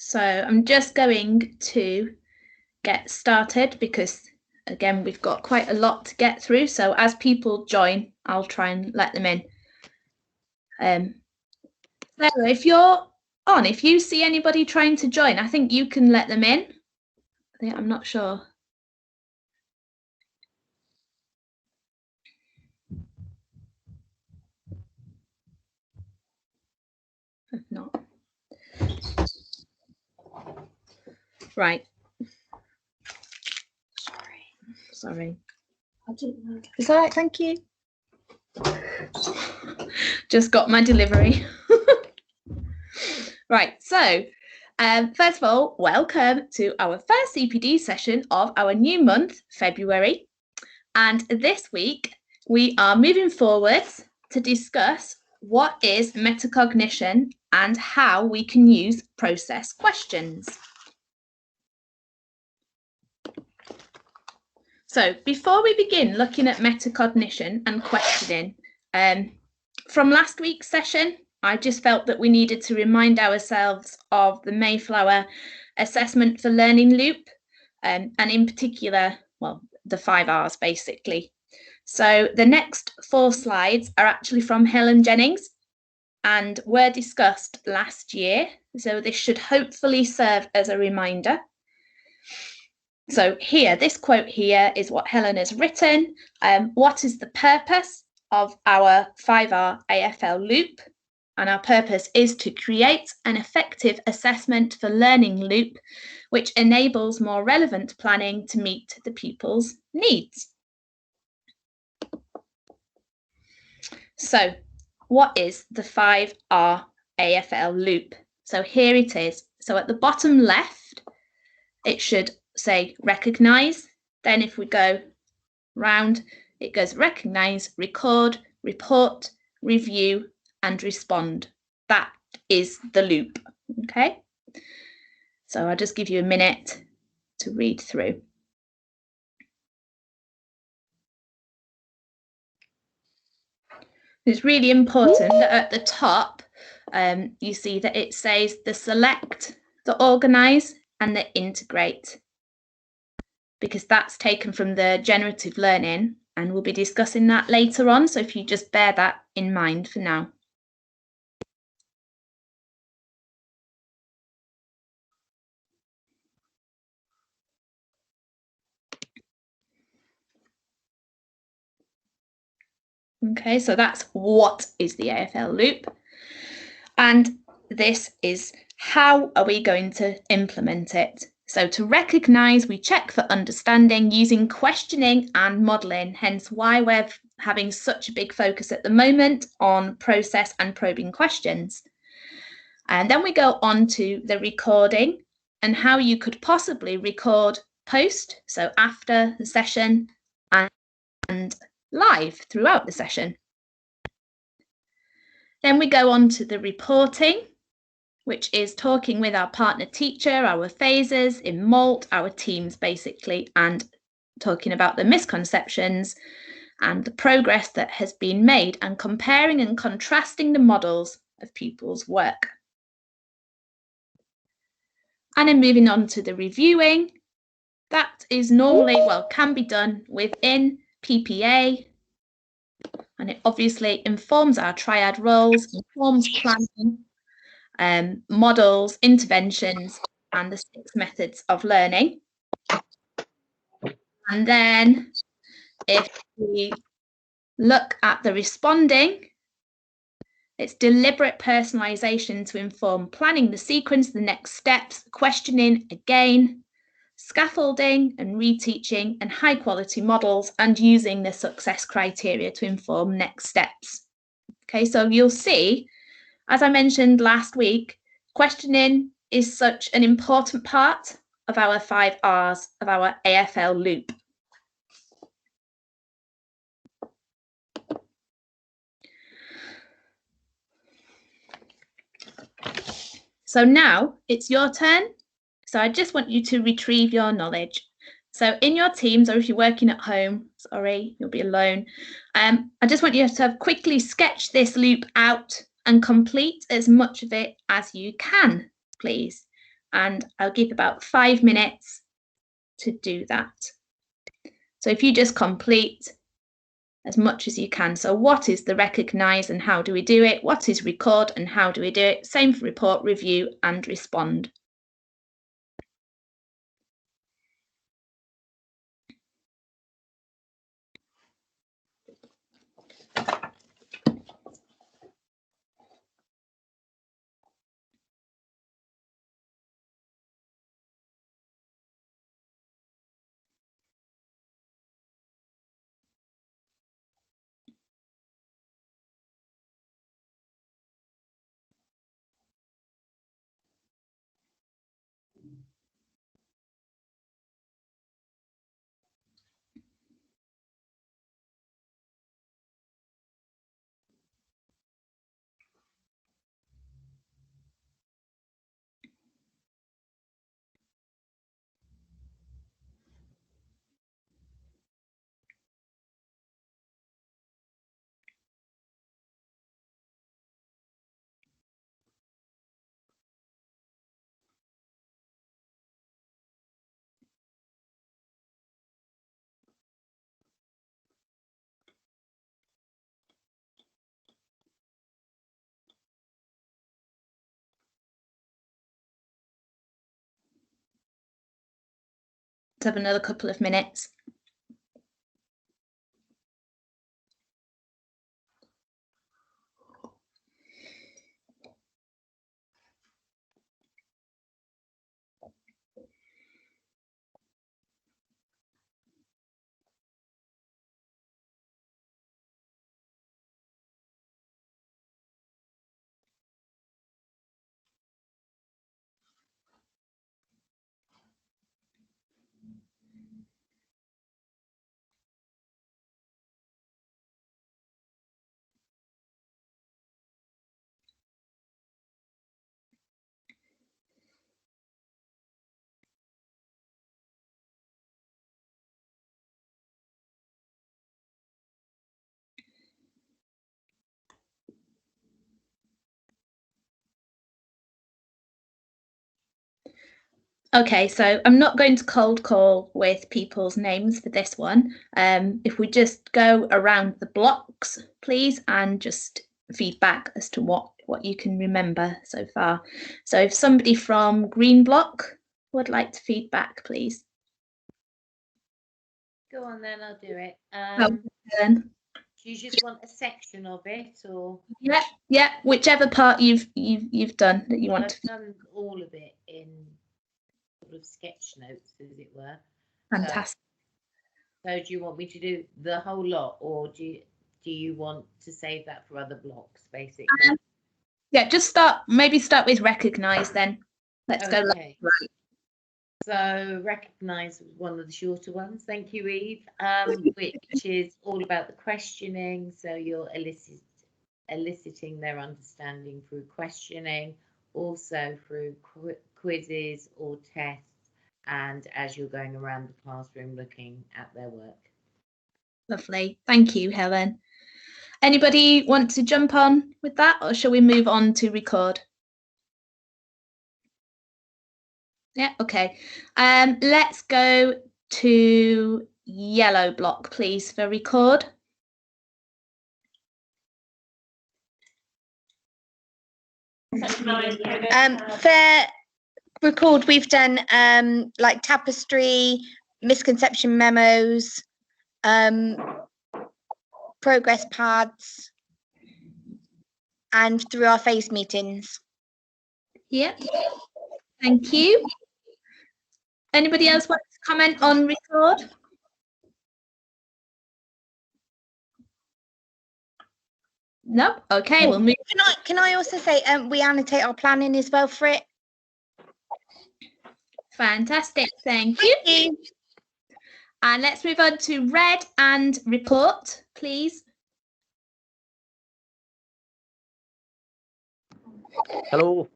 So I'm just going to get started because, again, we've got quite a lot to get through. So as people join, I'll try and let them in. So if you're on, if you see anybody trying to join, I think you can let them in. I'm not sure. If not. Right. Sorry. Is that right? Thank you. Just got my delivery. Right, so first of all, welcome to our first CPD session of our new month, February. And this week, we are moving forward to discuss what is metacognition and how we can use process questions. So before we begin looking at metacognition and questioning, from last week's session, I just felt that we needed to remind ourselves of the Mayflower assessment for learning loop, and in particular, well, the 5 R's basically. So the next 4 slides are actually from Helen Jennings and were discussed last year. So this should hopefully serve as a reminder. So here, this quote here is what Helen has written. What is the purpose of our 5R AFL loop? And our purpose is to create an effective assessment for learning loop, which enables more relevant planning to meet the pupil's needs. So what is the 5R AFL loop? So here it is. So at the bottom left, it should say recognize. Then if we go round, it goes recognize, record, report, review, and respond. That is the loop. Okay. So I'll just give you a minute to read through. It's really important that at the top, you see that it says the select, the organize, and the integrate, because that's taken from the generative learning, and we'll be discussing that later on. So if you just bear that in mind for now. Okay, so that's what is the AFL loop. And this is how are we going to implement it. So to recognise, we check for understanding using questioning and modelling, hence why we're having such a big focus at the moment on process and probing questions. And then we go on to the recording and how you could possibly record post, so after the session and live throughout the session. Then we go on to the reporting, which is talking with our partner teacher, our phases in MALT, our teams basically, and talking about the misconceptions and the progress that has been made and comparing and contrasting the models of pupils' work. And then moving on to the reviewing, that is normally, well, can be done within PPA, and it obviously informs our triad roles, informs planning, models, interventions, and the 6 methods of learning. And then if we look at the responding, it's deliberate personalisation to inform planning the sequence, the next steps, questioning again, scaffolding and reteaching, and high quality models, and using the success criteria to inform next steps. Okay, so you'll see, as I mentioned last week, questioning is such an important part of our 5 R's of our AFL loop. So now it's your turn. So I just want you to retrieve your knowledge. So in your teams, or if you're working at home, sorry, you'll be alone. I just want you to quickly sketch this loop out and complete as much of it as you can, please. and I'll give about 5 minutes to do that. So if you just complete as much as you can. So what is the recognise and how do we do it? What is record and how do we do it? Same for report, review and respond. Let's have another couple of minutes. Okay, so I'm not going to cold call with people's names for this one. If we just go around the blocks, please, and just feedback as to what you can remember so far. So if somebody from green block would like to feedback, please. Go on then, I'll do it. Then. Do you just want a section of it, or? Yeah, whichever part you've done that you want I've to. done all of it in sort of sketch notes, as it were. Fantastic. So do you want me to do the whole lot, or do you want to save that for other blocks, basically? Yeah, just maybe start with recognise then. Let's go left, right. So recognise one of the shorter ones. Thank you, Eve. Which is all about the questioning. So you're eliciting their understanding through questioning, also through quizzes or tests, and as you're going around the classroom looking at their work. Lovely. Thank you, Helen. Anybody want to jump on with that, or shall we move on to record? Yeah, okay. Let's go to yellow block, please, for record. For record, we've done like tapestry, misconception memos, progress pads, and through our phase meetings. Yeah, thank you. Anybody else want to comment on record? Nope. Okay, we'll move. Can I also say we annotate our planning as well for it? Fantastic, thank you. And let's move on to read and report, please. Hello.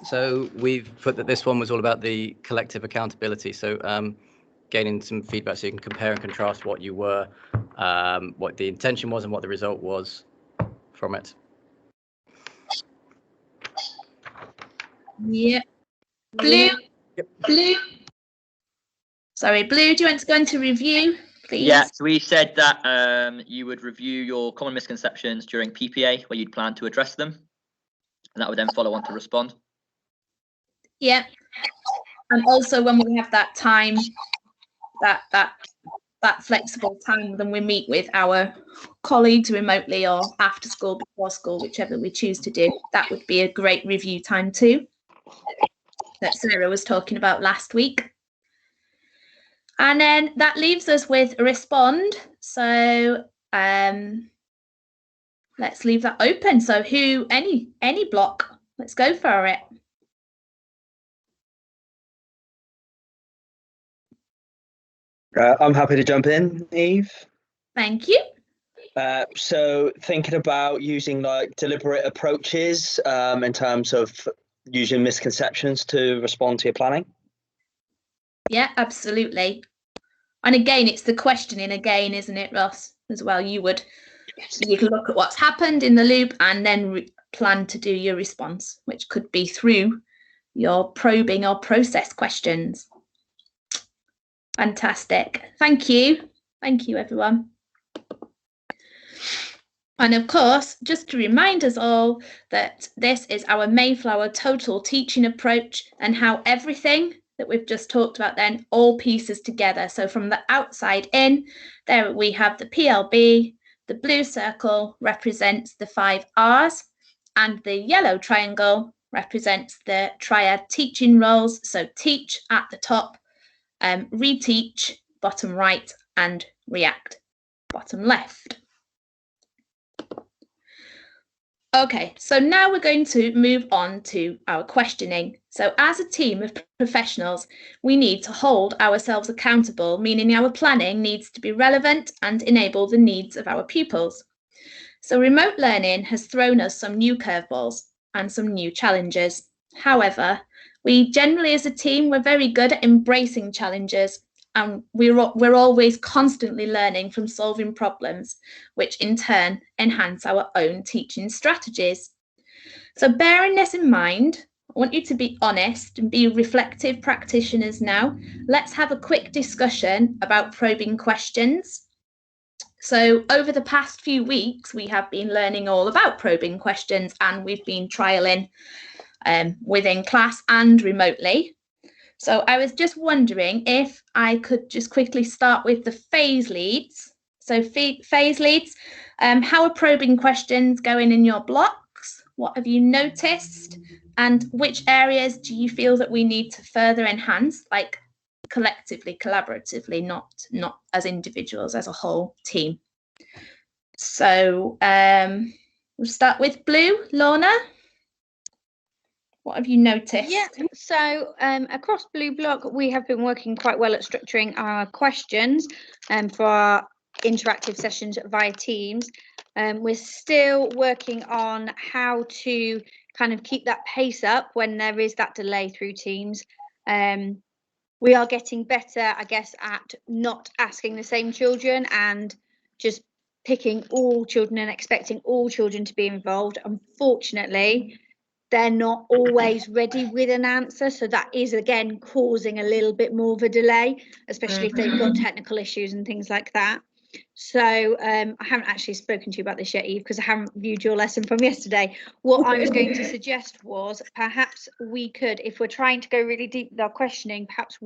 So we've put that this one was all about the collective accountability. So gaining some feedback so you can compare and contrast what you were, what the intention was and what the result was from it. Yeah, Blue. Yep. Blue. Sorry, Blue, do you want to go into review, please? Yeah, so we said that you would review your common misconceptions during PPA, where you'd plan to address them, and that would then follow on to respond. Yeah, and also when we have that time, that flexible time, then we meet with our colleagues remotely or after school, before school, whichever we choose to do. That would be a great review time too, that Sarah was talking about last week. And then that leaves us with respond. So let's leave that open. So any block, let's go for it. I'm happy to jump in, Eve. Thank you. So thinking about using like deliberate approaches in terms of using misconceptions to respond to your planning. Yeah, absolutely. And again, it's the questioning again, isn't it, Ross, as well? You can look at what's happened in the loop and then plan to do your response, which could be through your probing or process questions. Fantastic. Thank you. Thank you, everyone. And of course, just to remind us all that this is our Mayflower total teaching approach and how everything that we've just talked about then all pieces together. So from the outside in, there we have the PLB, the blue circle represents the 5 R's, and the yellow triangle represents the triad teaching roles. So teach at the top, reteach bottom right, and react bottom left. Okay, so now we're going to move on to our questioning. So as a team of professionals, we need to hold ourselves accountable, meaning our planning needs to be relevant and enable the needs of our pupils. So remote learning has thrown us some new curveballs and some new challenges. However, we generally as a team, we're very good at embracing challenges, and we're always constantly learning from solving problems, which in turn enhance our own teaching strategies. So bearing this in mind, I want you to be honest and be reflective practitioners now. Let's have a quick discussion about probing questions. So over the past few weeks, we have been learning all about probing questions, and we've been trialing within class and remotely. So I was just wondering if I could just quickly start with the phase leads. So phase leads, how are probing questions going in your blocks? What have you noticed? And which areas do you feel that we need to further enhance, like collectively, collaboratively, not as individuals, as a whole team? So we'll start with blue. Lorna? What have you noticed? Yeah, so across Blue Block, we have been working quite well at structuring our questions for our interactive sessions via Teams. We're still working on how to kind of keep that pace up when there is that delay through Teams. We are getting better, I guess, at not asking the same children and just picking all children and expecting all children to be involved. Unfortunately, they're not always ready with an answer, so that is again causing a little bit more of a delay, especially if they've got technical issues and things like that. So I haven't actually spoken to you about this yet, Eve, because I haven't viewed your lesson from yesterday. What I was going to suggest was perhaps we could, if we're trying to go really deep with our questioning, perhaps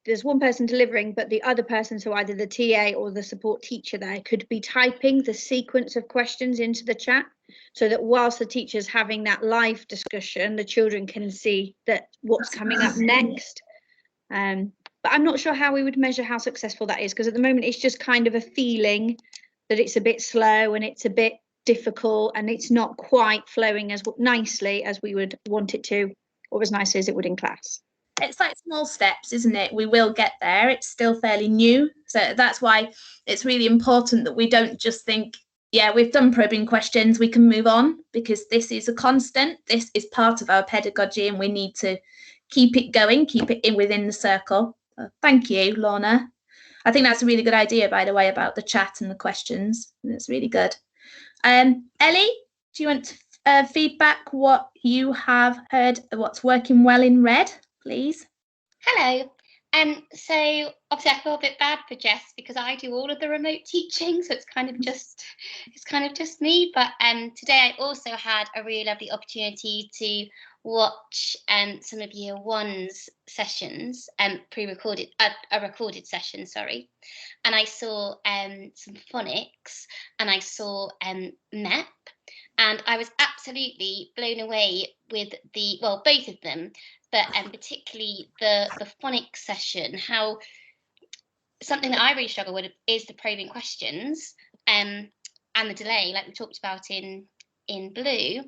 there's one person delivering, but the other person, so either the TA or the support teacher there, could be typing the sequence of questions into the chat, so that whilst the teacher's having that live discussion, the children can see that what's coming up next. But I'm not sure how we would measure how successful that is, because at the moment it's just kind of a feeling that it's a bit slow and it's a bit difficult and it's not quite flowing as nicely as we would want it to, or as nicely as it would in class. It's like small steps, isn't it? We will get there. It's still fairly new. So that's why it's really important that we don't just think, yeah, we've done probing questions, we can move on, because this is a constant. This is part of our pedagogy and we need to keep it going, keep it within the circle. Thank you, Lorna. I think that's a really good idea, by the way, about the chat and the questions. That's really good. Ellie, do you want to feedback what you have heard, what's working well in red, please? Hello. So obviously I feel a bit bad for Jess because I do all of the remote teaching, so it's kind of just me. But today I also had a really lovely opportunity to watch some of Year One's sessions, pre-recorded, a recorded session, sorry. And I saw some phonics, and I saw MEP, and I was absolutely blown away with both of them, but particularly the phonics session. How something that I really struggle with is the probing questions and the delay, like we talked about in blue.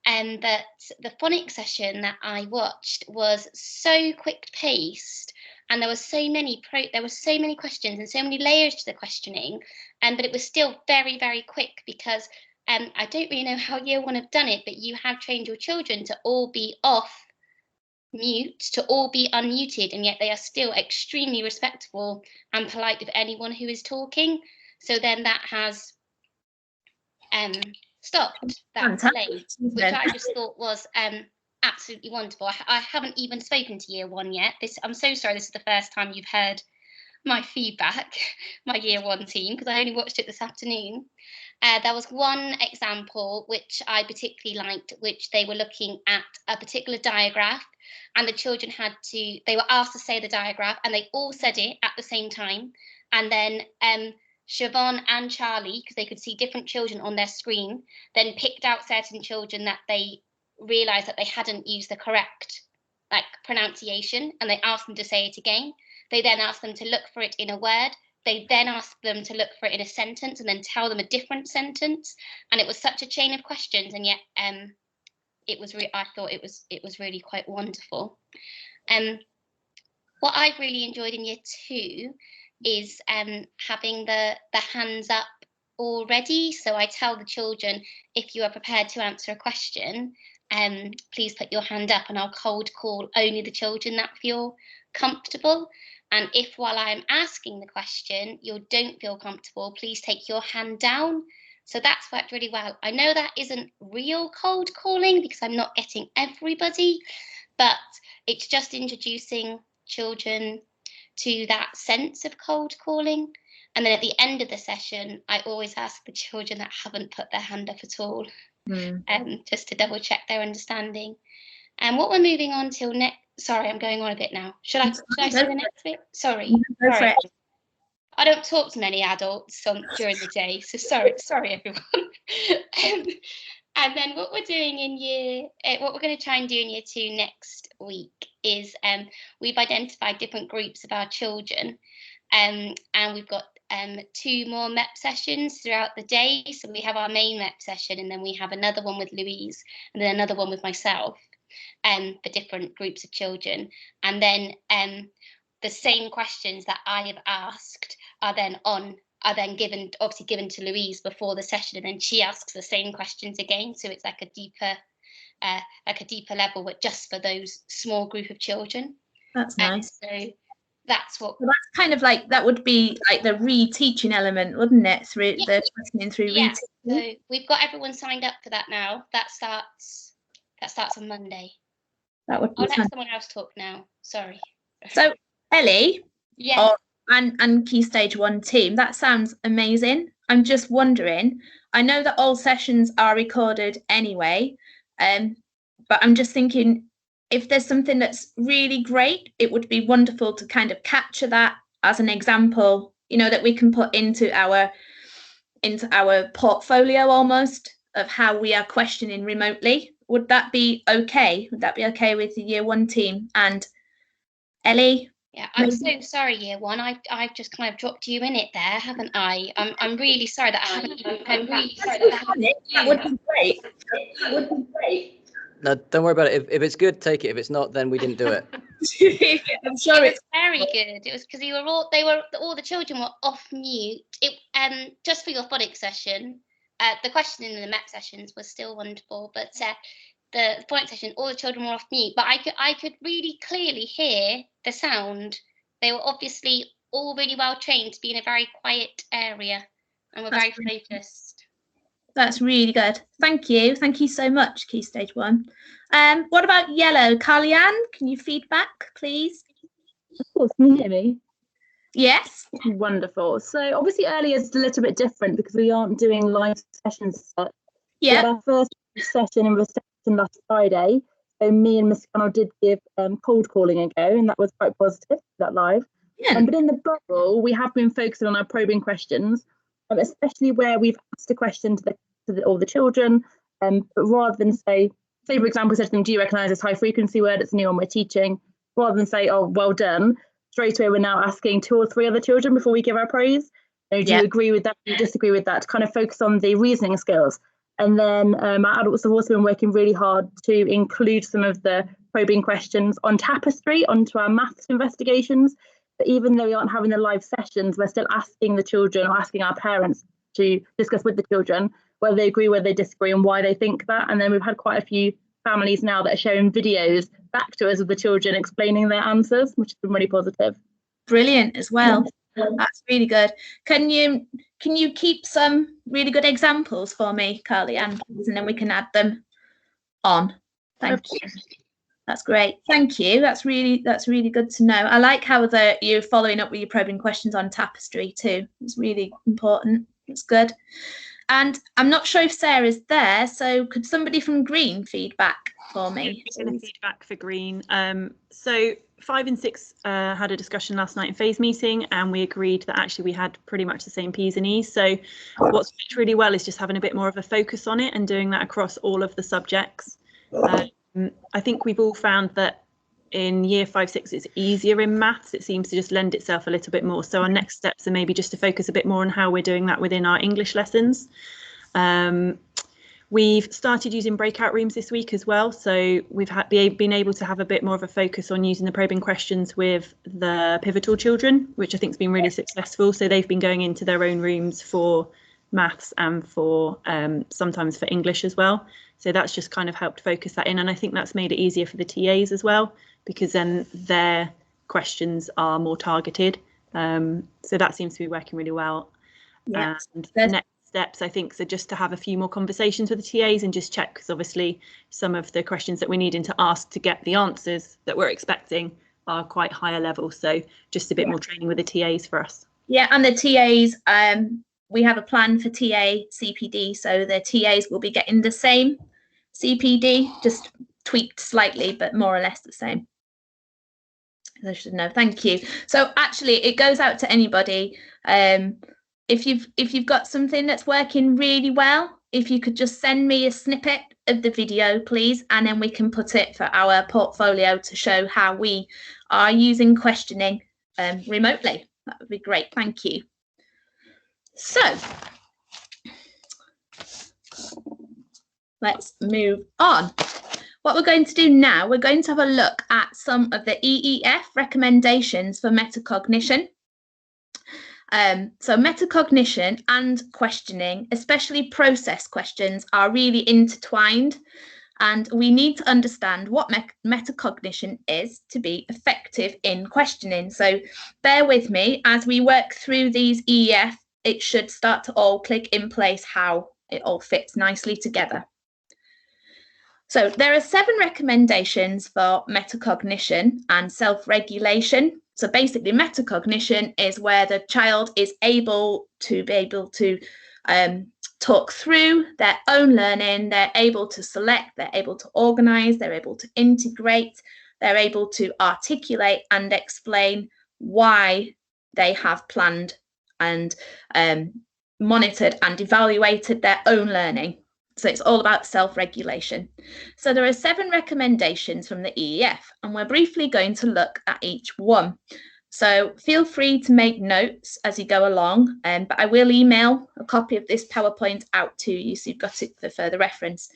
But the phonics session that I watched was so quick paced, and there were so many questions and so many layers to the questioning, but it was still very, very quick because I don't really know how Year One have done it, but you have trained your children to all be off mute, to all be unmuted, and yet they are still extremely respectful and polite with anyone who is talking. So then that has stopped that delay, which I just thought was absolutely wonderful. I haven't even spoken to Year One yet. I'm so sorry, this is the first time you've heard my feedback, my Year One team, because I only watched it this afternoon. There was one example which I particularly liked, which they were looking at a particular diagraph, and the children they were asked to say the diagraph, and they all said it at the same time. And then Siobhan and Charlie, because they could see different children on their screen, then picked out certain children that they realised that they hadn't used the correct pronunciation, and they asked them to say it again. They then asked them to look for it in a word. They then asked them to look for it in a sentence and then tell them a different sentence. And it was such a chain of questions, and yet I thought it was really quite wonderful. What I've really enjoyed in Year Two is having the hands up already. So I tell the children, if you are prepared to answer a question, please put your hand up, and I'll cold call only the children that feel comfortable. And if while I'm asking the question, you don't feel comfortable, please take your hand down. So that's worked really well. I know that isn't real cold calling because I'm not getting everybody, but it's just introducing children to that sense of cold calling. And then at the end of the session, I always ask the children that haven't put their hand up at all, just to double check their understanding. And what we're moving on till next. Sorry, I'm going on a bit now. Should I say the next bit? Sorry. I don't talk to many adults during the day, so sorry everyone. And then what we're doing what we're going to try and do in Year Two next week is we've identified different groups of our children, and we've got 2 more MEP sessions throughout the day. So we have our main MEP session, and then we have another one with Louise, and then another one with myself. For different groups of children, and then the same questions that I have asked are then given to Louise before the session, and then she asks the same questions again. So it's like a deeper level, but just for those small group of children. That's nice. So that's what. Well, that's kind of like, that would be like the reteaching element, wouldn't it? Through the questioning through reteaching. So we've got everyone signed up for that now. That starts on Monday. That would be I'll let someone else talk now. Sorry. So Ellie, yeah, and Key Stage 1 team, that sounds amazing. I'm just wondering, I know that all sessions are recorded anyway, but I'm just thinking, if there's something that's really great, it would be wonderful to kind of capture that as an example, that we can put into our portfolio almost, of how we are questioning remotely. Would that be okay? Would that be okay with the Year One team? And Ellie? Yeah, I'm so sorry, Year One. I've just kind of dropped you in it there, haven't I? I'm really sorry that I haven't even. That would be great. That would be great. No, don't worry about it. If it's good, take it. If it's not, then we didn't do it. I'm sure it's very good. It was because all the children were off mute. Just for your phonics session. The questioning in the MEP sessions was still wonderful, but the phonics session, all the children were off mute. But I could really clearly hear the sound. They were obviously all really well trained to be in a very quiet area, and were very focused. That's really good. Thank you. Thank you so much, Key Stage 1. What about yellow? Carly-Ann, can you feedback, please? Of course, can you hear me? Yes. Wonderful. So obviously earlier is a little bit different because we aren't doing live sessions as such. We had Yeah. our first session in reception last Friday. So me and Miss Connell did give cold calling a go, and that was quite positive, that live. Yeah. But in the bubble, we have been focusing on our probing questions, especially where we've asked a question to all the children, but rather than say, for example, said to them, do you recognise this high frequency word? It's a new one we're teaching. Rather than say, oh, well done, straight away we're now asking 2 or 3 other children before we give our praise. Do you agree with that? Do you disagree with that? To kind of focus on the reasoning skills. And then our adults have also been working really hard to include some of the probing questions on Tapestry onto our maths investigations. But even though we aren't having the live sessions, we're still asking the children or asking our parents to discuss with the children whether they agree, whether they disagree, and why they think that. And then we've had quite a few families now that are showing videos back to us of the children explaining their answers, which has been really positive. Brilliant as well. That's really good. Can you keep some really good examples for me, Carly-Ann, and then we can add them on? Thank you. That's great. Thank you. That's really good to know. I like how you're following up with your probing questions on Tapestry too. It's really important. It's good. And I'm not sure if Sarah's there, so could somebody from Green feedback for me? Feedback for Green. So 5 and 6 had a discussion last night in phase meeting, and we agreed that actually we had pretty much the same P's and E's. So what's worked really well is just having a bit more of a focus on it and doing that across all of the subjects. I think we've all found that in year 5, 6, it's easier in maths. It seems to just lend itself a little bit more. So our next steps are maybe just to focus a bit more on how we're doing that within our English lessons. We've started using breakout rooms this week as well. So we've been able to have a bit more of a focus on using the probing questions with the pivotal children, which I think has been really successful. So they've been going into their own rooms for maths and for sometimes for English as well. So that's just kind of helped focus that in. And I think that's made it easier for the TAs as well, because then their questions are more targeted. So that seems to be working really well. Yeah. And the next steps, I think, so just to have a few more conversations with the TAs and just check, because obviously some of the questions that we're needing to ask to get the answers that we're expecting are quite higher level. So just a bit more training with the TAs for us. Yeah, and the TAs, we have a plan for TA CPD, so the TAs will be getting the same CPD, just tweaked slightly, but more or less the same. I should know. Thank you. So actually, it goes out to anybody. If you've got something that's working really well, if you could just send me a snippet of the video, please, and then we can put it for our portfolio to show how we are using questioning remotely. That would be great. Thank you. So let's move on. What we're going to do now, we're going to have a look at some of the EEF recommendations for metacognition. So metacognition and questioning, especially process questions, are really intertwined, and we need to understand what metacognition is to be effective in questioning. So bear with me as we work through these EEF. It should start to all click in place how it all fits nicely together. So there are 7 recommendations for metacognition and self-regulation. So basically metacognition is where the child is able to talk through their own learning. They're able to select, they're able to organize, they're able to integrate, they're able to articulate and explain why they have planned and monitored and evaluated their own learning. So it's all about self-regulation. So there are 7 recommendations from the EEF, and we're briefly going to look at each one. So feel free to make notes as you go along, but I will email a copy of this PowerPoint out to you so you've got it for further reference.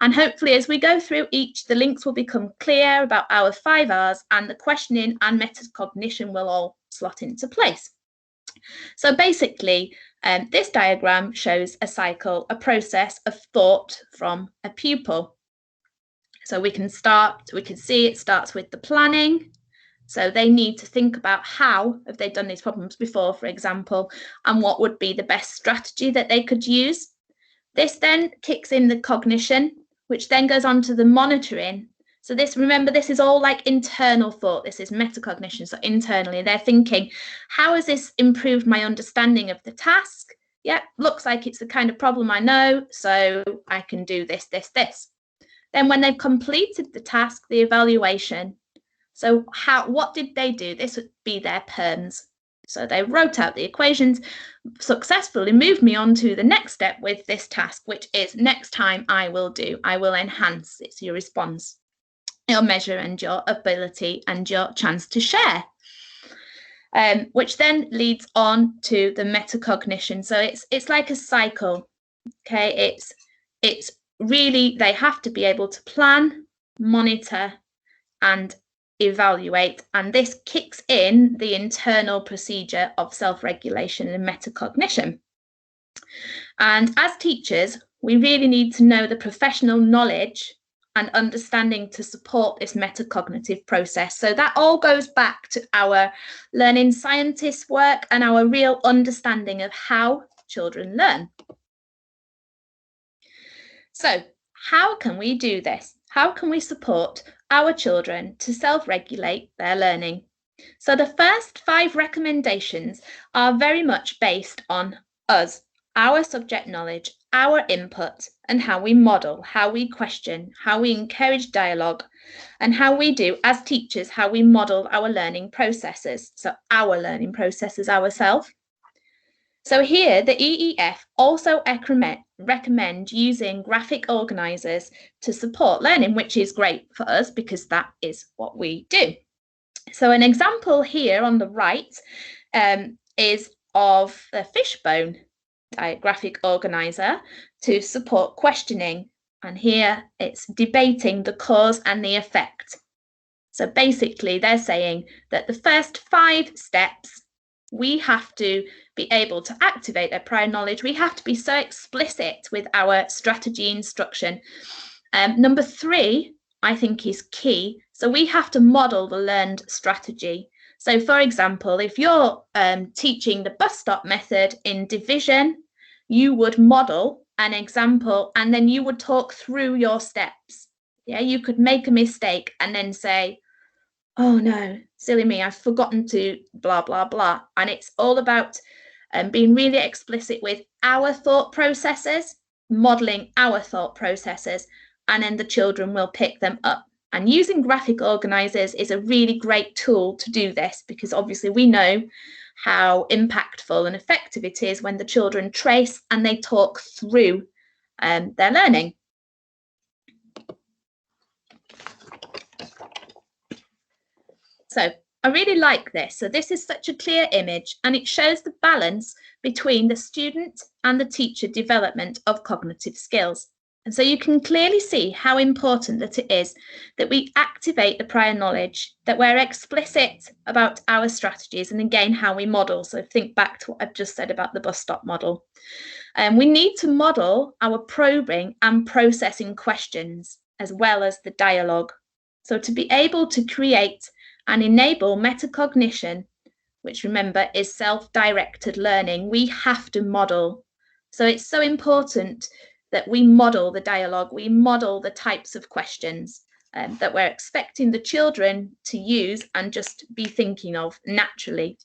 And hopefully as we go through each, the links will become clear about our 5 R's, and the questioning and metacognition will all slot into place. So basically, this diagram shows a cycle, a process of thought from a pupil. So we can see it starts with the planning. So they need to think about how have they done these problems before, for example, and what would be the best strategy that they could use. This then kicks in the cognition, which then goes on to the monitoring. So this, remember, this is all like internal thought. This is metacognition. So internally, they're thinking, how has this improved my understanding of the task? Yeah, looks like it's the kind of problem I know, so I can do this, this, this. Then when they've completed the task, the evaluation. So what did they do? This would be their PERMs. So they wrote out the equations, successfully moved me on to the next step with this task, which is next time I will enhance. It's your response, your measure and your ability and your chance to share. Which then leads on to the metacognition. So it's like a cycle. Okay, it's really, they have to be able to plan, monitor, and evaluate, and this kicks in the internal procedure of self-regulation and metacognition. And as teachers, we really need to know the professional knowledge and understanding to support this metacognitive process. So that all goes back to our learning scientists' work and our real understanding of how children learn. So how can we do this? How can we support our children to self-regulate their learning? So the first 5 recommendations are very much based on us, our subject knowledge, our input, and how we model, how we question, how we encourage dialogue, and how we do as teachers, how we model our learning processes. So our learning processes ourselves. So here, the EEF also recommend using graphic organisers to support learning, which is great for us because that is what we do. So an example here on the right is of a fishbone graphic organiser to support questioning. And here it's debating the cause and the effect. So basically they're saying that the first 5 steps, we have to be able to activate their prior knowledge. We have to be so explicit with our strategy instruction. Number 3, I think, is key. So we have to model the learned strategy. So for example, if you're teaching the bus stop method in division, you would model an example and then you would talk through your steps. Yeah, you could make a mistake and then say, oh no, silly me, I've forgotten to blah, blah, blah. And it's all about being really explicit with our thought processes, modeling our thought processes, and then the children will pick them up. And using graphic organisers is a really great tool to do this, because obviously we know how impactful and effective it is when the children trace and they talk through their learning. So I really like this. So this is such a clear image and it shows the balance between the student and the teacher development of cognitive skills. And so you can clearly see how important that it is that we activate the prior knowledge, that we're explicit about our strategies, and again, how we model. So think back to what I've just said about the bus stop model. We need to model our probing and processing questions as well as the dialogue. So to be able to create and enable metacognition, which remember is self-directed learning, we have to model. So it's so important that we model the dialogue, we model the types of questions that we're expecting the children to use and just be thinking of naturally.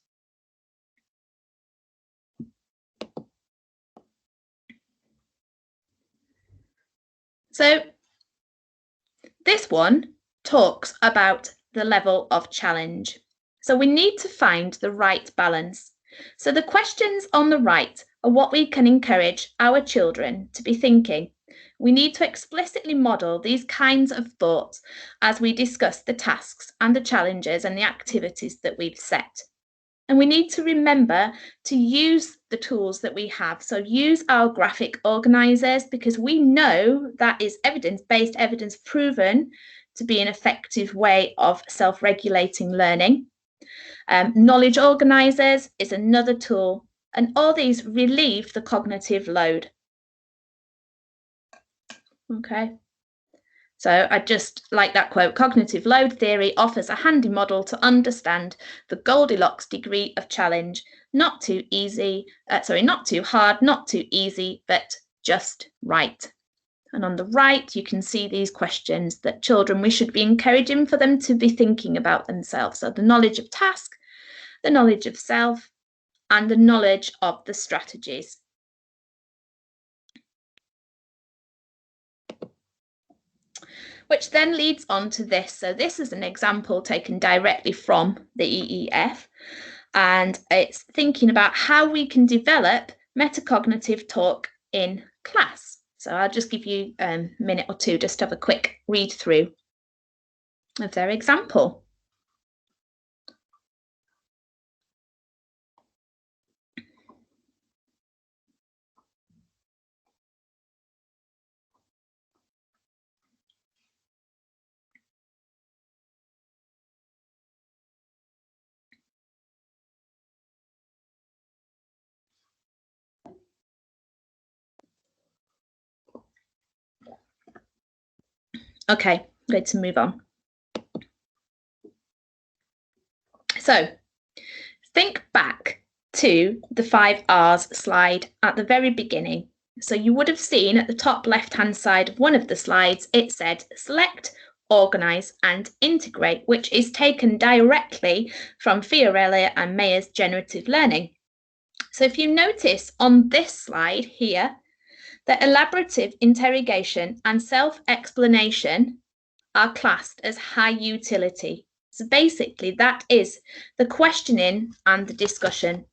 So this one talks about the level of challenge. So we need to find the right balance. So the questions on the right are what we can encourage our children to be thinking. We need to explicitly model these kinds of thoughts as we discuss the tasks and the challenges and the activities that we've set. And we need to remember to use the tools that we have. So use our graphic organisers, because we know that is evidence-based, evidence proven to be an effective way of self-regulating learning. Knowledge organisers is another tool, and all these relieve the cognitive load. Okay, so I just like that quote. Cognitive load theory offers a handy model to understand the Goldilocks degree of challenge. Not too easy, not too hard, not too easy, but just right. And on the right, you can see these questions that children, we should be encouraging for them to be thinking about themselves. So the knowledge of task, the knowledge of self, and the knowledge of the strategies. Which then leads on to this. So this is an example taken directly from the EEF, and it's thinking about how we can develop metacognitive talk in class. So I'll just give you a minute or two just to have a quick read through of their example. Okay, I'm going to move on. So think back to the 5 R's slide at the very beginning. So you would have seen at the top left-hand side of one of the slides, it said select, organise and integrate, which is taken directly from Fiorelli and Mayer's generative learning. So if you notice on this slide here, the elaborative interrogation and self-explanation are classed as high utility. So basically that is the questioning and the discussion.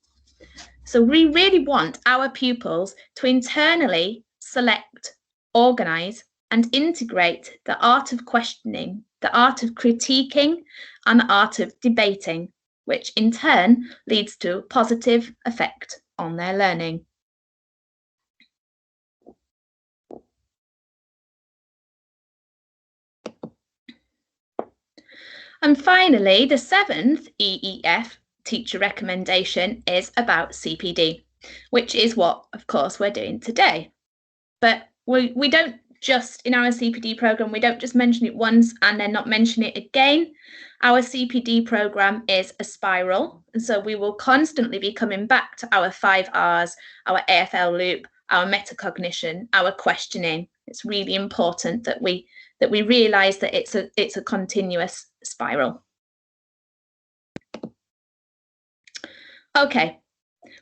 So we really want our pupils to internally select, organise and integrate the art of questioning, the art of critiquing and the art of debating, which in turn leads to a positive effect on their learning. And finally, the 7th EEF teacher recommendation is about CPD, which is what, of course, we're doing today. But we don't just, in our CPD programme, we don't just mention it once and then not mention it again. Our CPD programme is a spiral, and so we will constantly be coming back to our 5 R's, our AFL loop, our metacognition, our questioning. It's really important that we realise that it's a continuous spiral. Okay,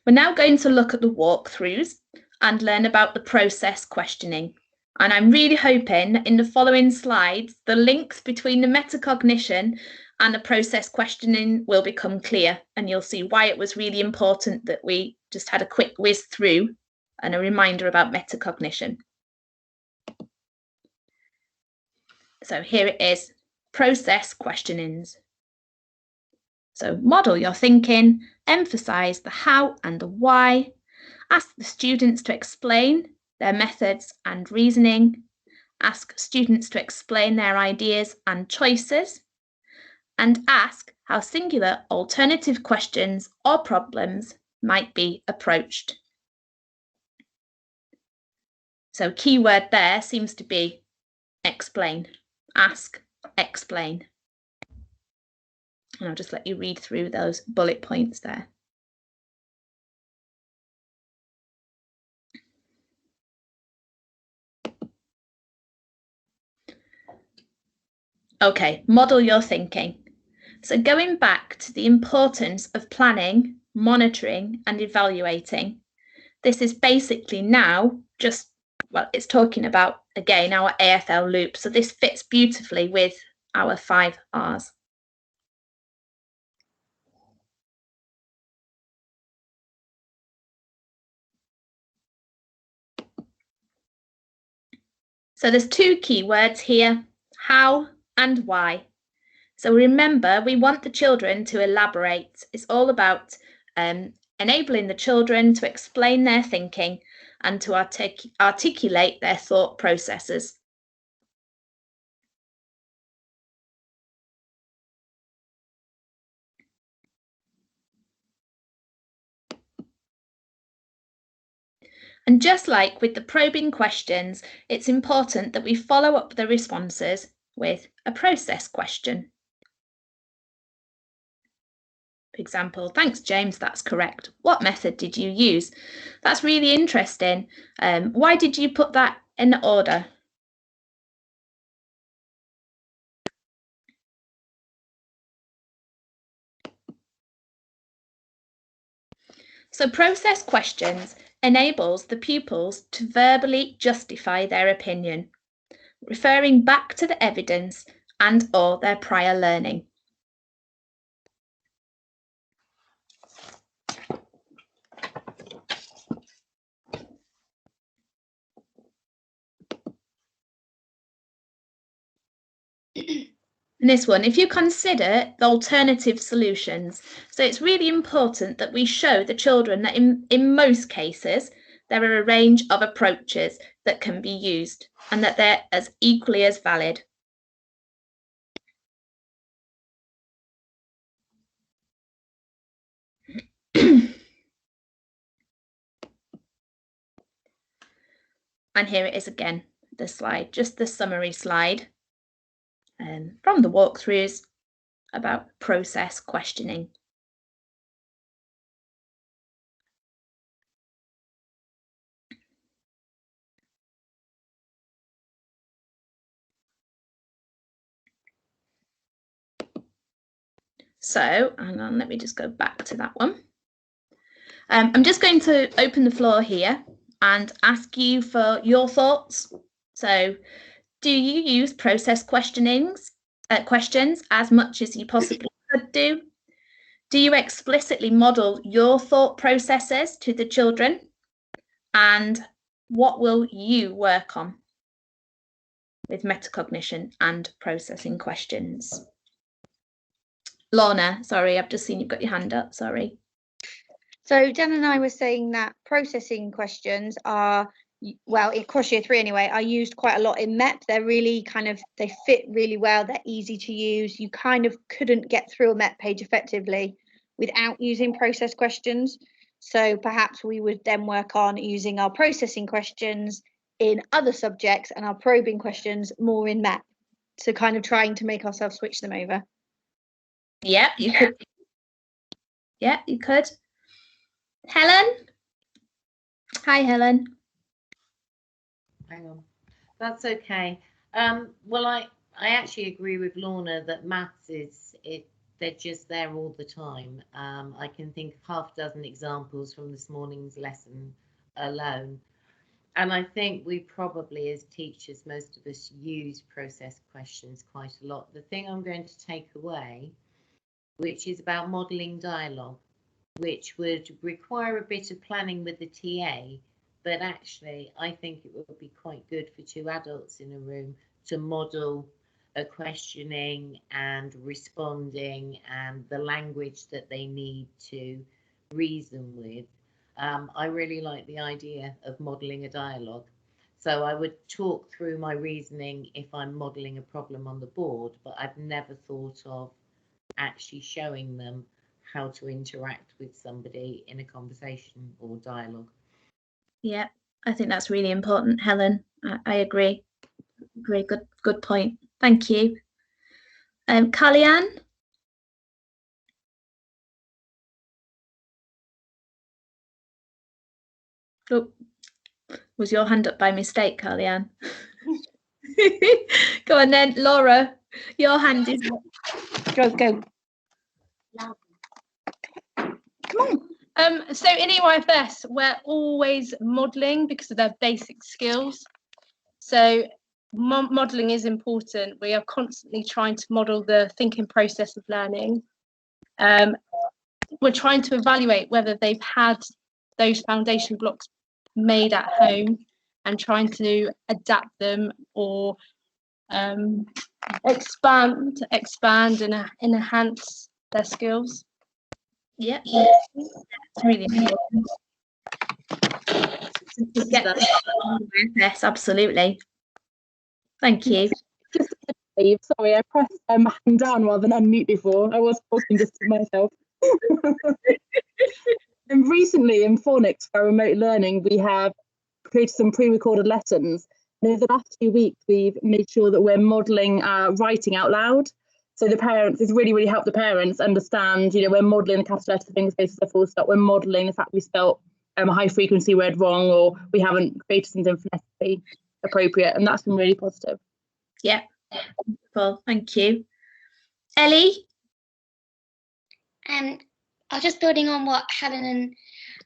we're now going to look at the walkthroughs and learn about the process questioning. And I'm really hoping that in the following slides, the links between the metacognition and the process questioning will become clear, and you'll see why it was really important that we just had a quick whiz through and a reminder about metacognition. So here it is, process questionings. So model your thinking, emphasise the how and the why, ask the students to explain their methods and reasoning, ask students to explain their ideas and choices, and ask how singular alternative questions or problems might be approached. So keyword there seems to be explain, ask, explain. And I'll just let you read through those bullet points there. Okay, model your thinking. So going back to the importance of planning, monitoring and evaluating, this is basically now just, well, it's talking about, again, our AFL loop. So this fits beautifully with our 5 R's. So there's 2 keywords here, how and why. So remember, we want the children to elaborate. It's all about enabling the children to explain their thinking and to articulate their thought processes. And just like with the probing questions, it's important that we follow up the responses with a process question. For example, thanks, James, that's correct. What method did you use? That's really interesting. Why did you put that in order? So process questions enables the pupils to verbally justify their opinion, referring back to the evidence and or their prior learning. And this one, if you consider the alternative solutions, so it's really important that we show the children that in most cases, there are a range of approaches that can be used and that they're as equally as valid. And here it is again, the slide, just the summary slide from the walkthroughs about process questioning. So, hang on, let me just go back to that one. I'm just going to open the floor here and ask you for your thoughts. So, do you use process questions as much as you possibly could do? Do you explicitly model your thought processes to the children? And what will you work on with metacognition and processing questions? Lorna, sorry, I've just seen you've got your hand up, sorry. So Dan and I were saying that processing questions are, well, across year 3 anyway, are used quite a lot in MEP. They're really they fit really well. They're easy to use. You kind of couldn't get through a MEP page effectively without using process questions. So perhaps we would then work on using our processing questions in other subjects and our probing questions more in MEP. So kind of trying to make ourselves switch them over. Yeah, you could. Yeah, you could. Helen? Hi, Helen. Hang on. That's okay. Well, I actually agree with Lorna that maths they're just there all the time. I can think of half a dozen examples from this morning's lesson alone. And I think we probably, as teachers, most of us use process questions quite a lot. The thing I'm going to take away, which is about modelling dialogue, which would require a bit of planning with the TA, but actually I think it would be quite good for 2 adults in a room to model a questioning and responding and the language that they need to reason with. I really like the idea of modelling a dialogue. So I would talk through my reasoning if I'm modelling a problem on the board, but I've never thought of actually showing them how to interact with somebody in a conversation or dialogue. Yeah, I think that's really important, Helen. I agree. Good point. Thank you. Kalyan? Oh, was your hand up by mistake, Kalyan? Go on then, Laura. Your hand is up. Go. Come on. So in EYFS, we're always modelling because of their basic skills. So modelling is important. We are constantly trying to model the thinking process of learning. We're trying to evaluate whether they've had those foundation blocks made at home and trying to adapt them or expand and enhance their skills. Yeah, it's really important. Yes, absolutely. Thank you. Sorry, I pressed my hand down rather than unmute before. I was talking just to myself. And recently in Phonics for remote learning, we have created some pre-recorded lessons. And over the last few weeks, we've made sure that we're modelling writing out loud. So the parents, it's really helped the parents understand, you know, we're modelling the capital letter things, spaces, a full stop. We're modelling the fact we spelt a high frequency word wrong, or we haven't created something phonetically appropriate, and that's been really positive. Yeah, well, thank you. Ellie? I was just building on what Helen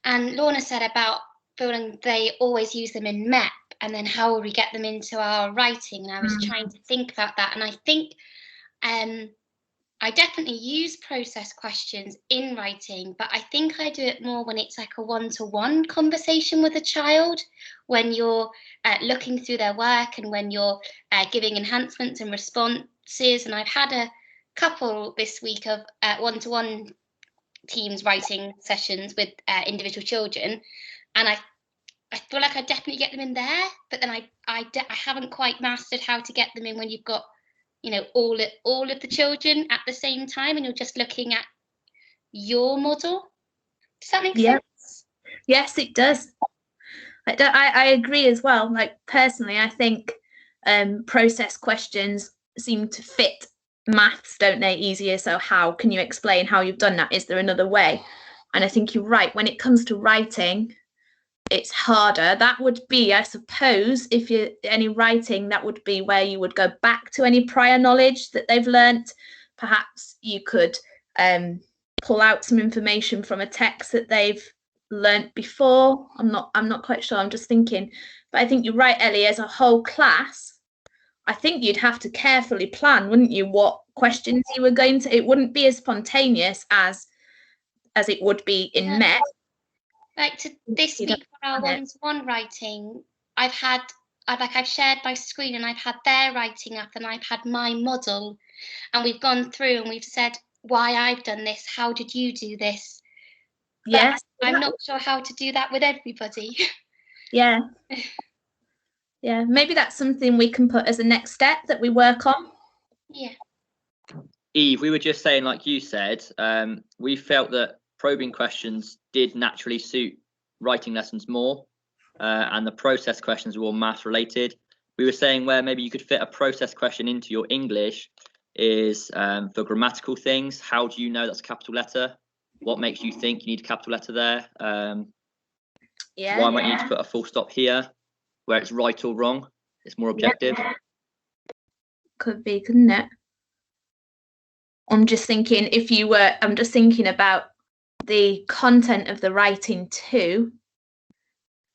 and Lorna said about feeling they always use them in MEP, and then how will we get them into our writing? And I was trying to think about that, and I think I definitely use process questions in writing, but I think I do it more when it's like a one-to-one conversation with a child, when you're looking through their work and when you're giving enhancements and responses. And I've had a couple this week of one-to-one teams writing sessions with individual children, and I feel like I definitely get them in there, but then I haven't quite mastered how to get them in when you've got, you know, all of the children at the same time, and you're just looking at your model. Does that make sense? Yes, it does. I agree as well. Like, personally, I think process questions seem to fit maths, don't they, easier? So how can you explain how you've done that? Is there another way? And I think you're right. When it comes to writing, it's harder. That would be, I suppose, if you're any writing, that would be where you would go back to any prior knowledge that they've learnt. Perhaps you could pull out some information from a text that they've learnt before. I'm not quite sure. I'm just thinking. But I think you're right, Ellie. As a whole class, I think you'd have to carefully plan, wouldn't you, what questions you were going to. It wouldn't be as spontaneous as it would be in MET. Like this week for our one-to-one writing, I've shared my screen and I've had their writing up and I've had my model, and we've gone through and we've said why I've done this, how did you do this? Yes. But I'm not sure how to do that with everybody. Yeah. Yeah, maybe that's something we can put as a next step that we work on. Yeah. Eve, we were just saying, like you said, we felt that probing questions did naturally suit writing lessons more, and the process questions were all math related. We were saying where maybe you could fit a process question into your English is for grammatical things. How do you know that's a capital letter? What makes you think you need a capital letter there? Why might you need to put a full stop here, where it's right or wrong? It's more objective. Could be, couldn't it? I'm just thinking I'm just thinking about the content of the writing too.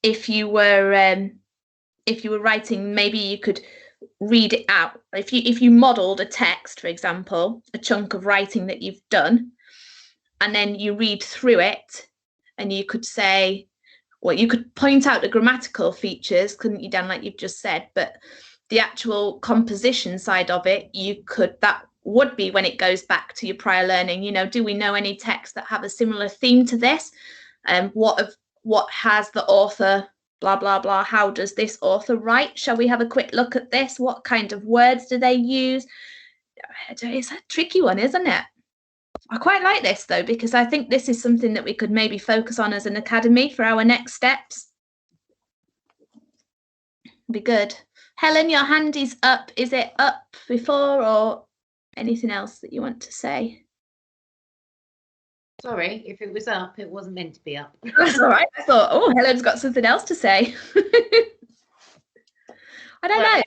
If you were writing, maybe you could read it out. If you modelled a text, for example, a chunk of writing that you've done, and then you read through it, and you could say, well, you could point out the grammatical features, couldn't you, Dan, like you've just said, but the actual composition side of it, that would be when it goes back to your prior learning. You know, do we know any texts that have a similar theme to this? What has the author, blah, blah, blah, how does this author write? Shall we have a quick look at this? What kind of words do they use? It's a tricky one, isn't it? I quite like this, though, because I think this is something that we could maybe focus on as an academy for our next steps. Be good. Helen, your hand is up. Is it up before or anything else that you want to say? Sorry, if it was up, it wasn't meant to be up. That's all right. I thought, oh, Helen's got something else to say. I don't know.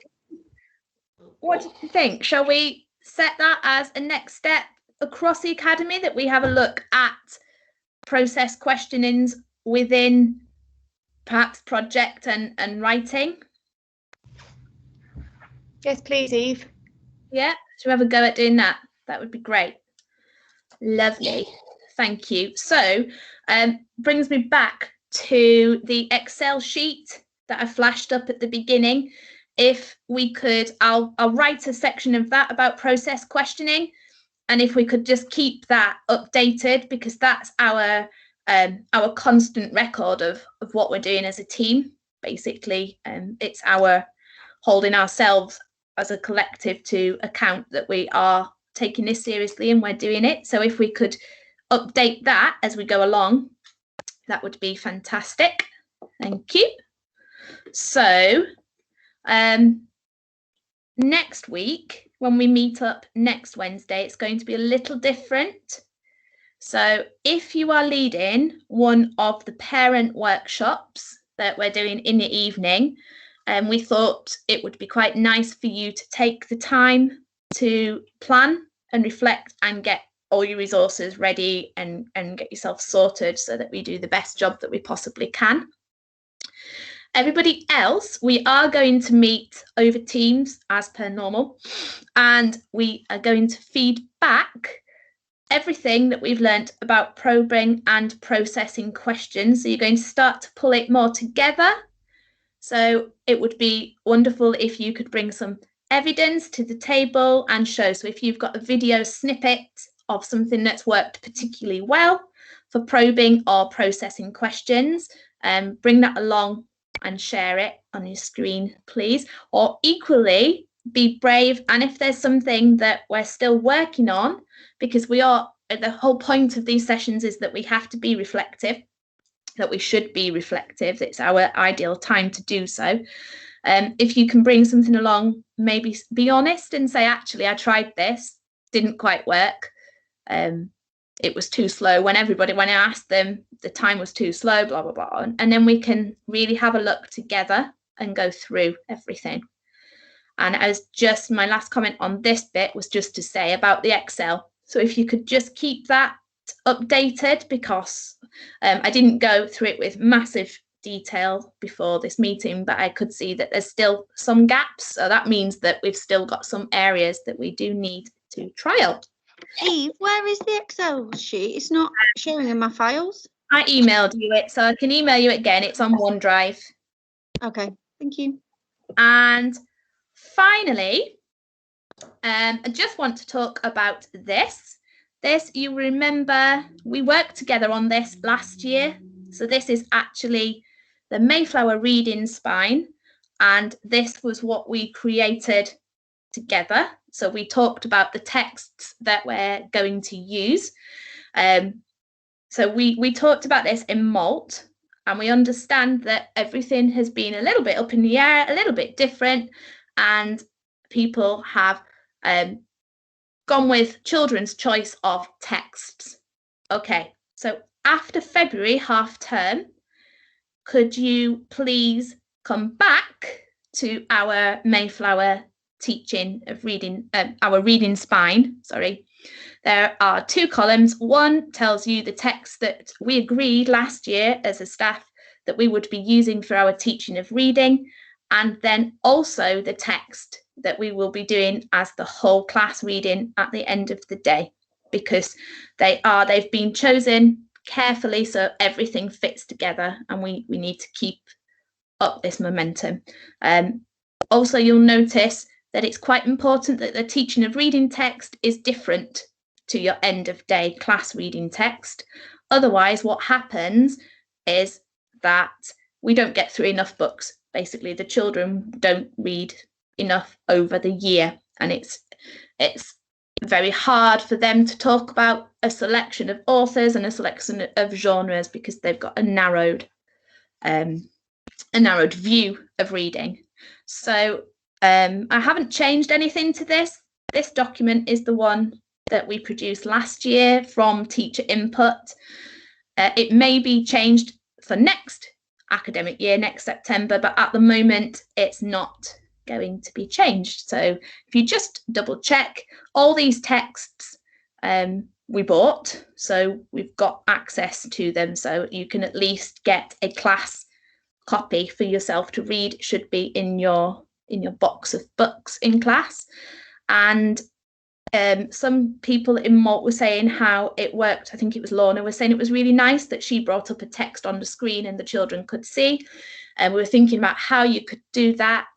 What do you think? Shall we set that as a next step across the academy, that we have a look at process questionings within perhaps project and writing? Yes, please, Eve. Yeah, should we have a go at doing that? That would be great. Lovely. Thank you. So brings me back to the Excel sheet that I flashed up at the beginning. If we could, I'll write a section of that about process questioning, and if we could just keep that updated, because that's our constant record of what we're doing as a team. Basically, it's our holding ourselves as a collective to account that we are taking this seriously and we're doing it. So if we could update that as we go along, that would be fantastic. Thank you. So next week, when we meet up next Wednesday, it's going to be a little different. So if you are leading one of the parent workshops that we're doing in the evening, we thought it would be quite nice for you to take the time to plan and reflect and get all your resources ready and get yourself sorted so that we do the best job that we possibly can. Everybody else, we are going to meet over Teams as per normal, and we are going to feed back everything that we've learnt about probing and processing questions. So you're going to start to pull it more together. So it would be wonderful if you could bring some evidence to the table and show. So if you've got a video snippet of something that's worked particularly well for probing or processing questions, bring that along and share it on your screen, please. Or equally, be brave. And if there's something that we're still working on, because the whole point of these sessions is that we have to be reflective, that we should be reflective. It's our ideal time to do so. If you can bring something along, maybe be honest and say, actually, I tried this, didn't quite work. It was too slow. When I asked them, the time was too slow, blah, blah, blah. And then we can really have a look together and go through everything. And as just my last comment on this bit was just to say about the Excel. So if you could just keep that updated, because I didn't go through it with massive detail before this meeting, but I could see that there's still some gaps. So that means that we've still got some areas that we do need to trial. Eve, where is the Excel sheet? It's not showing in my files. I emailed you it, so I can email you again. It's on OneDrive. Okay, thank you. And finally, I just want to talk about this. This, you remember, we worked together on this last year. So this is actually the Mayflower reading spine. And this was what we created together. So we talked about the texts that we're going to use. So we talked about this in Malt, and we understand that everything has been a little bit up in the air, a little bit different, and people have gone with children's choice of texts. Okay, so after February half term, could you please come back to our Mayflower teaching of reading, our reading spine, sorry. There are two columns. One tells you the text that we agreed last year as a staff that we would be using for our teaching of reading, and then also the text that we will be doing as the whole class reading at the end of the day, because they've been chosen carefully so everything fits together, and we need to keep up this momentum. Also, you'll notice that it's quite important that the teaching of reading text is different to your end of day class reading text. Otherwise, what happens is that we don't get through enough books. Basically, the children don't read enough over the year, and it's very hard for them to talk about a selection of authors and a selection of genres because they've got a narrowed view of reading. So I haven't changed anything to this. This document is the one that we produced last year from teacher input. It may be changed for next academic year, next September, but at the moment it's not going to be changed. So if you just double check, all these texts we bought, so we've got access to them, so you can at least get a class copy for yourself to read. It should be in your box of books in class. And some people in Malt were saying how it worked. I think it was Lorna was saying it was really nice that she brought up a text on the screen and the children could see. And we were thinking about how you could do that.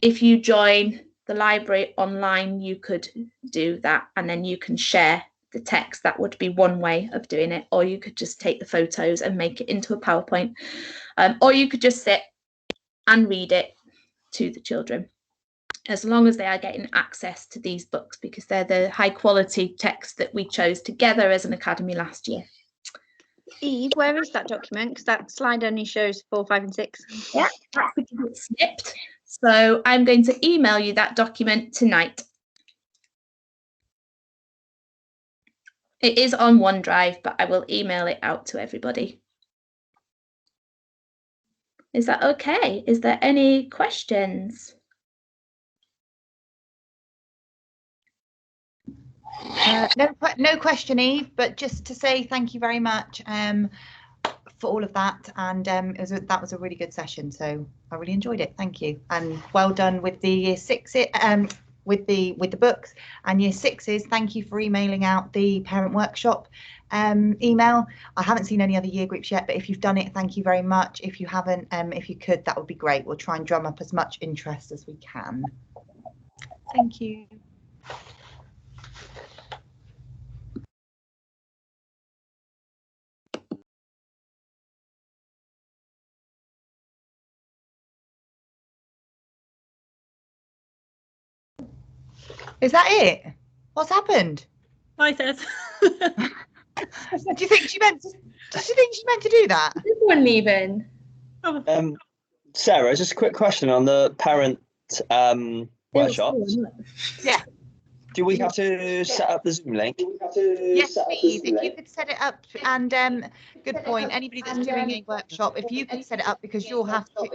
If you join the library online, you could do that, and then you can share the text. That would be one way of doing it. Or you could just take the photos and make it into a PowerPoint. Or you could just sit and read it to the children, as long as they are getting access to these books, because they're the high quality texts that we chose together as an academy last year. Eve, where is that document? Because that slide only shows 4, 5 and 6. Yeah, that's because it's snipped. So I'm going to email you that document tonight. It is on OneDrive, but I will email it out to everybody. Is that okay? Is there any questions? No question, Eve, but just to say thank you very much for all of that, and that was a really good session, so I really enjoyed it. Thank you, and well done with the year 6 with the books, and year 6s. Thank you for emailing out the parent workshop email. I haven't seen any other year groups yet, but if you've done it, thank you very much. If you haven't, if you could, that would be great. We'll try and drum up as much interest as we can. Thank you. Is that it? What's happened? Hi, Tess. Do you think she meant to do that? Everyone leaving. Sarah, just a quick question on the parent workshop. Yeah. Do we have to set up the Zoom link? Yes, please. If you could set it up, and good point. Anybody that's doing a workshop, if you could set it up, because you'll have to.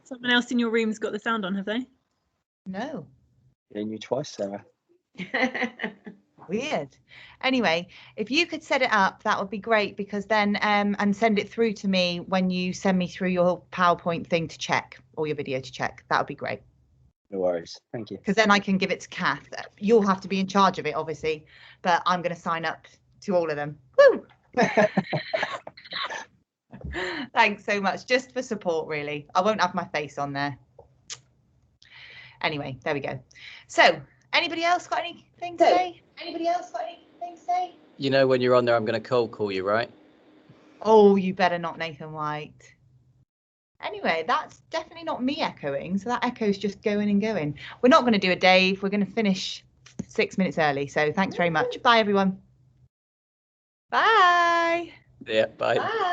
Someone else in your room's got the sound on, have they? No. Getting you twice, Sarah. Weird. Anyway, if you could set it up, that would be great, because then and send it through to me when you send me through your PowerPoint thing to check, or your video to check. That would be great. No worries. Thank you. Because then I can give it to Kath. You'll have to be in charge of it, obviously, but I'm going to sign up to all of them. Woo! Thanks so much. Just for support, really. I won't have my face on there. Anyway, there we go. So, anybody else got anything to say? You know, when you're on there, I'm going to cold call you, right? Oh, you better not, Nathan White. Anyway, that's definitely not me echoing, so that echo's just going and going. We're not going to do a Dave. We're going to finish 6 minutes early, so thanks very much. Bye, everyone. Bye. Yeah, bye. Bye.